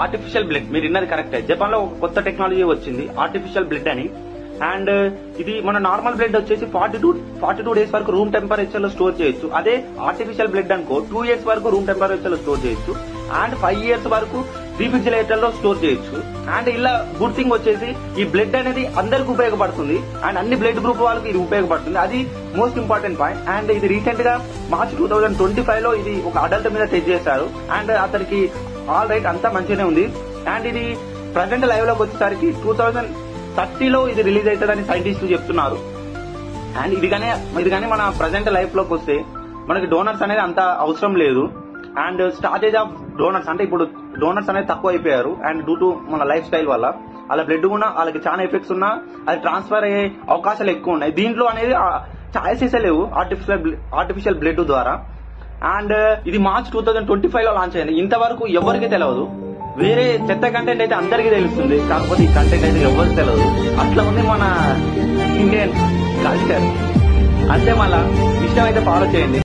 Artificial blood మీరు విన్నది కరెక్టే. జపాన్ లో ఒక కొత్త టెక్నాలజీ వచ్చింది ఆర్టిఫిషియల్ బ్లడ్ అని. అండ్ ఇది మన నార్మల్ బ్లడ్ వచ్చేసి 42 డేస్ వరకు రూమ్ టెంపరేచర్ లో స్టోర్ చేయొచ్చు. అదే ఆర్టిఫిషియల్ బ్లడ్ అనుకో 2 ఇయర్స్ వరకు రూమ్ టెంపరేచర్ లో స్టోర్ చేయొచ్చు అండ్ 5 ఇయర్స్ వరకు రిఫ్రిజిరేటర్ లో స్టోర్ చేయొచ్చు. అండ్ ఇలా గుడ్ థింగ్ వచ్చేసి ఈ బ్లడ్ అనేది అందరికి ఉపయోగపడుతుంది అండ్ అన్ని బ్లడ్ గ్రూప్ వాళ్ళకి ఇది ఉపయోగపడుతుంది. అది మోస్ట్ ఇంపార్టెంట్ పాయింట్. అండ్ ఇది రీసెంట్ గా మార్చ్ 2025 లో ఇది ఒక అడల్ట్ మీద టెస్ట్ చేశారు అండ్ అతనికి ఆల్ రైట్ అంతా మంచిగానే ఉంది. అండ్ ఇది ప్రజెంట్ లైవ్ లోకి వచ్చేసరికి 2030లో ఇది రిలీజ్ అవుతుందని సైంటిస్టులు చెప్తున్నారు. అండ్ ఇది కానీ మన ప్రజెంట్ లైఫ్ లోకి వస్తే మనకి డోనర్స్ అనేది అంత అవసరం లేదు. అండ్ స్టార్టేజ్ ఆఫ్ డోనర్స్ అంటే ఇప్పుడు డోనర్స్ అనేది తక్కువ అయిపోయారు అండ్ డ్యూ టు మన లైఫ్ స్టైల్ వల్ల అలా బ్లడ్ కూడా వాళ్ళకి చాలా ఎఫెక్ట్స్ ఉన్నా అది ట్రాన్స్ఫర్ అయ్యే అవకాశాలు ఎక్కువ ఉన్నాయి. దీంట్లో అనేది ఛాయిసెస్ లేవు ఆర్టిఫిషియల్ బ్లడ్ ద్వారా. అండ్ ఇది మార్చ్ 2025 లో లాంచ్ అయింది. ఇంతవరకు ఎవరికి తెలియదు. వేరే చెత్త కంటెంట్ అయితే అందరికీ తెలుస్తుంది, కాకపోతే ఈ కంటెంట్ అయితే ఎవరికి తెలియదు. అట్లా ఉంది మన ఇండియన్ కల్చర్. అంతే మళ్ళా ఇష్టం అయితే ఫాలో చేయండి.